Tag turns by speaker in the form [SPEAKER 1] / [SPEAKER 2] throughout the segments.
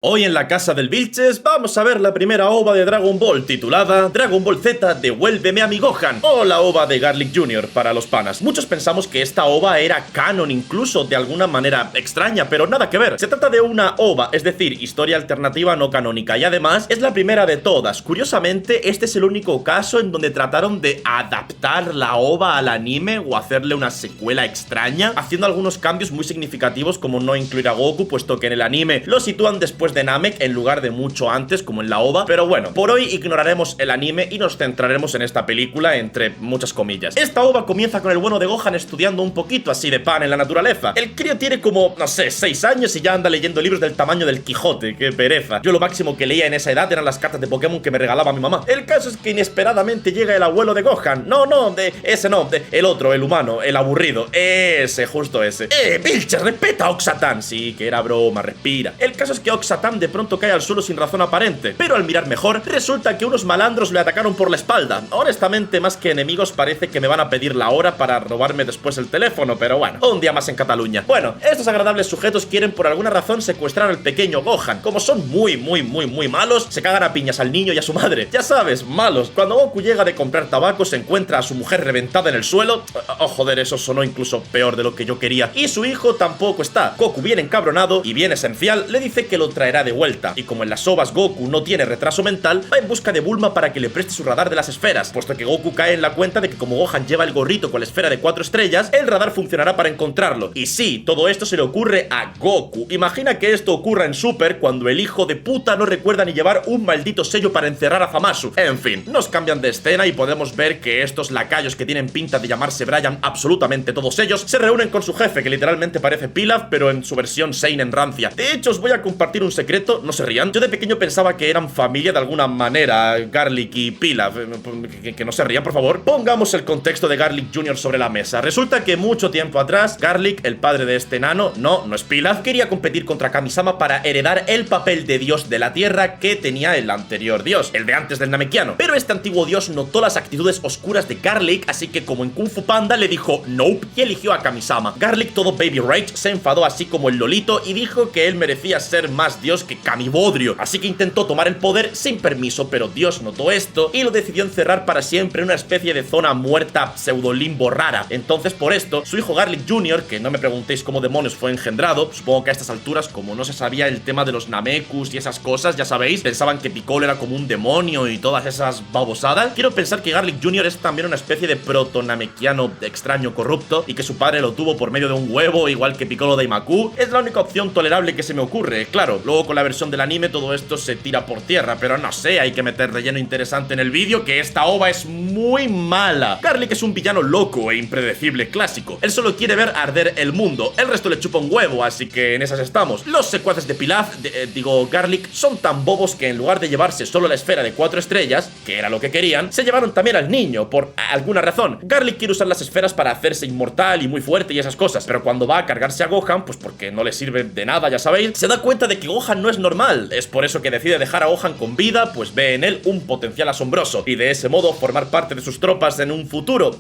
[SPEAKER 1] Hoy en la casa del Vilches vamos a ver la primera OVA de Dragon Ball titulada Dragon Ball Z Devuélveme a mi Gohan, o la OVA de Garlic Jr. para los panas. Muchos pensamos que esta OVA era canon incluso de alguna manera extraña, pero nada que ver. Se trata de una OVA, es decir, historia alternativa no canónica, y además es la primera de todas. Curiosamente, este es el único caso en donde trataron de adaptar la OVA al anime o hacerle una secuela extraña, haciendo algunos cambios muy significativos como no incluir a Goku, puesto que en el anime lo sitúan después de Namek en lugar de mucho antes como en la OVA. Pero bueno, por hoy ignoraremos el anime y nos centraremos en esta película, entre muchas comillas. Esta OVA comienza con el bueno de Gohan estudiando un poquito así de pan en la naturaleza. El crío tiene como, no sé, 6 años y ya anda leyendo libros del tamaño del Quijote. ¡Qué pereza! Yo lo máximo que leía en esa edad eran las cartas de Pokémon que me regalaba mi mamá. El caso es que inesperadamente llega el abuelo de Gohan. El otro, el humano, el aburrido. Ese, justo ese. Vilches, respeta a Oxatán. Sí, que era broma, respira. El caso es que Oxatán de pronto cae al suelo sin razón aparente, pero al mirar mejor, resulta que unos malandros le atacaron por la espalda. Honestamente, más que enemigos, parece que me van a pedir la hora para robarme después el teléfono, pero bueno, un día más en Cataluña. Bueno, estos agradables sujetos quieren por alguna razón secuestrar al pequeño Gohan. Como son muy malos, se cagan a piñas al niño y a su madre. Ya sabes, malos. Cuando Goku llega de comprar tabaco, se encuentra a su mujer reventada en el suelo. Oh, joder, eso sonó incluso peor de lo que yo quería. Y su hijo tampoco está. Goku, bien encabronado y bien esencial, le dice que lo traerá de vuelta, y como en las OVAs Goku no tiene retraso mental, va en busca de Bulma para que le preste su radar de las esferas, puesto que Goku cae en la cuenta de que como Gohan lleva el gorrito con la esfera de 4 estrellas, el radar funcionará para encontrarlo. Y sí, todo esto se le ocurre a Goku. Imagina que esto ocurra en Super cuando el hijo de puta no recuerda ni llevar un maldito sello para encerrar a Zamasu. En fin, nos cambian de escena y podemos ver que estos lacayos que tienen pinta de llamarse Brian, absolutamente todos ellos, se reúnen con su jefe, que literalmente parece Pilaf, pero en su versión seinen rancia. De hecho, os voy a compartir un secreto, no se rían. Yo de pequeño pensaba que eran familia de alguna manera, Garlic y Pilaf. Que no se rían, por favor. Pongamos el contexto de Garlic Jr. sobre la mesa. Resulta que mucho tiempo atrás, Garlic, el padre de este enano, no es Pilaf, quería competir contra Kamisama para heredar el papel de dios de la tierra que tenía el anterior dios, el de antes del Namekiano. Pero este antiguo dios notó las actitudes oscuras de Garlic, así que como en Kung Fu Panda le dijo nope y eligió a Kamisama. Garlic, todo baby rage, se enfadó así como el lolito y dijo que él merecía ser más dios que Kamibodrio, así que intentó tomar el poder sin permiso, pero Dios notó esto y lo decidió encerrar para siempre en una especie de zona muerta pseudolimbo rara. Entonces por esto, su hijo Garlic Jr., que no me preguntéis cómo demonios fue engendrado, supongo que a estas alturas, como no se sabía el tema de los Namekus y esas cosas, ya sabéis, pensaban que Piccolo era como un demonio y todas esas babosadas. Quiero pensar que Garlic Jr. es también una especie de proto-namekiano extraño corrupto y que su padre lo tuvo por medio de un huevo, igual que Piccolo Daimaku. Es la única opción tolerable que se me ocurre. Claro, luego con la versión del anime todo esto se tira por tierra, pero no sé, hay que meter relleno interesante en el vídeo, que esta OVA es muy mala. Garlic es un villano loco e impredecible clásico. Él solo quiere ver arder el mundo, el resto le chupa un huevo, así que en esas estamos. Los secuaces de Pilaf, Garlic, son tan bobos que en lugar de llevarse solo la esfera de 4 estrellas, que era lo que querían, se llevaron también al niño, por alguna razón. Garlic quiere usar las esferas para hacerse inmortal y muy fuerte y esas cosas, pero cuando va a cargarse a Gohan, pues porque no le sirve de nada, ya sabéis, se da cuenta de que Gohan no es normal. Es por eso que decide dejar a Gohan con vida, pues ve en él un potencial asombroso y de ese modo formar parte de sus tropas en un futuro.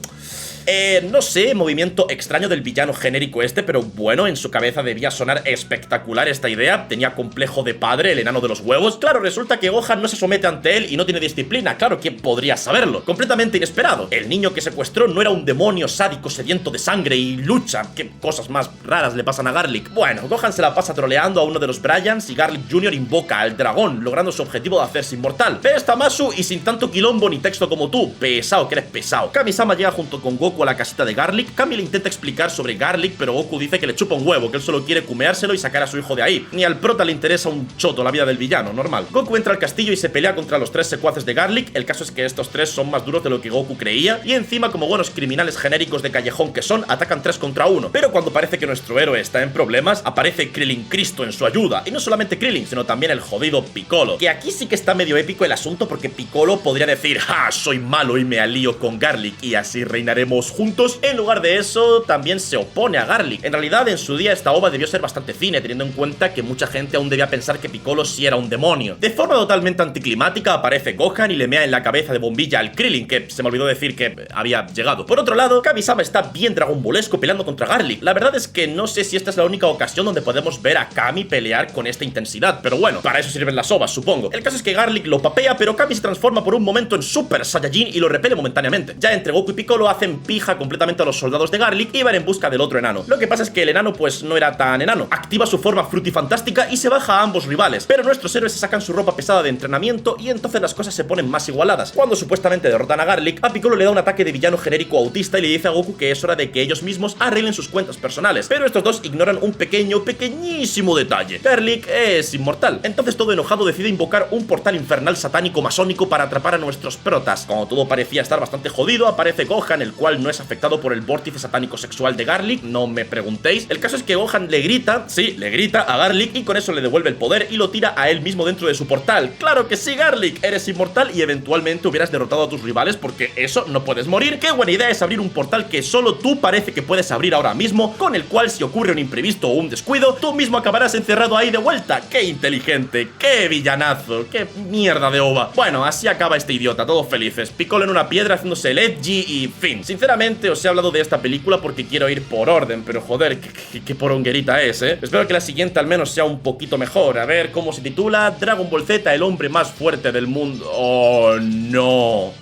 [SPEAKER 1] No sé, movimiento extraño del villano genérico este, pero bueno, en su cabeza debía sonar espectacular esta idea. Tenía complejo de padre, el enano de los huevos. Claro, resulta que Gohan no se somete ante él y no tiene disciplina. Claro, ¿quién podría saberlo? Completamente inesperado. El niño que secuestró no era un demonio sádico sediento de sangre y lucha. ¿Qué cosas más raras le pasan a Garlic? Bueno, Gohan se la pasa troleando a uno de los Bryans y Garlic Jr. invoca al dragón, logrando su objetivo de hacerse inmortal. Ve esta Masu y sin tanto quilombo ni texto como tú. Pesado, que eres pesado. Kamisama llega junto con Goku a la casita de Garlic. Kami le intenta explicar sobre Garlic, pero Goku dice que le chupa un huevo, que él solo quiere cumeárselo y sacar a su hijo de ahí. Ni al prota le interesa un choto la vida del villano, normal. Goku entra al castillo y se pelea contra los 3 secuaces de Garlic. El caso es que estos 3 son más duros de lo que Goku creía y encima, como buenos criminales genéricos de callejón que son, atacan 3 contra 1. Pero cuando parece que nuestro héroe está en problemas, aparece Krillin Cristo en su ayuda. Y no solamente Krillin, sino también el jodido Piccolo, que aquí sí que está medio épico el asunto, porque Piccolo podría decir: ¡ja! Soy malo y me alío con Garlic y así reinaremos juntos. En lugar de eso, también se opone a Garlic. En realidad, en su día esta OVA debió ser bastante cine, teniendo en cuenta que mucha gente aún debía pensar que Piccolo sí era un demonio. De forma totalmente anticlimática aparece Gohan y le mea en la cabeza de bombilla al Krillin, que se me olvidó decir que había llegado. Por otro lado, Kamisama está bien dragonbolesco peleando contra Garlic. La verdad es que no sé si esta es la única ocasión donde podemos ver a Kami pelear con este intensidad, pero bueno, para eso sirven las ovas, supongo. El caso es que Garlic lo papea, pero Kami se transforma por un momento en Super Saiyajin y lo repele momentáneamente. Ya entre Goku y Piccolo hacen pija completamente a los soldados de Garlic y van en busca del otro enano. Lo que pasa es que el enano pues no era tan enano. Activa su forma frutifantástica y se baja a ambos rivales, pero nuestros héroes se sacan su ropa pesada de entrenamiento y entonces las cosas se ponen más igualadas. Cuando supuestamente derrotan a Garlic, a Piccolo le da un ataque de villano genérico autista y le dice a Goku que es hora de que ellos mismos arreglen sus cuentas personales, pero estos dos ignoran un pequeñísimo detalle. Garlic es inmortal, entonces todo enojado decide invocar un portal infernal satánico masónico para atrapar a nuestros protas. Cuando todo parecía estar bastante jodido, aparece Gohan, el cual no es afectado por el vórtice satánico sexual de Garlic, no me preguntéis. El caso es que Gohan le grita, sí, le grita a Garlic y con eso le devuelve el poder y lo tira a él mismo dentro de su portal. ¡Claro que sí, Garlic! Eres inmortal y eventualmente hubieras derrotado a tus rivales porque eso no puedes morir. ¡Qué buena idea es abrir un portal que solo tú parece que puedes abrir ahora mismo, con el cual si ocurre un imprevisto o un descuido, tú mismo acabarás encerrado ahí de vuelta! ¡Qué inteligente! ¡Qué villanazo! ¡Qué mierda de ova! Bueno, así acaba este idiota, todos felices. Piccolo en una piedra haciéndose el edgy y fin. Sinceramente os he hablado de esta película porque quiero ir por orden, pero joder, qué poronguerita es, ¿eh? Espero que la siguiente al menos sea un poquito mejor. A ver cómo se titula: Dragon Ball Z, el hombre más fuerte del mundo. ¡Oh, no!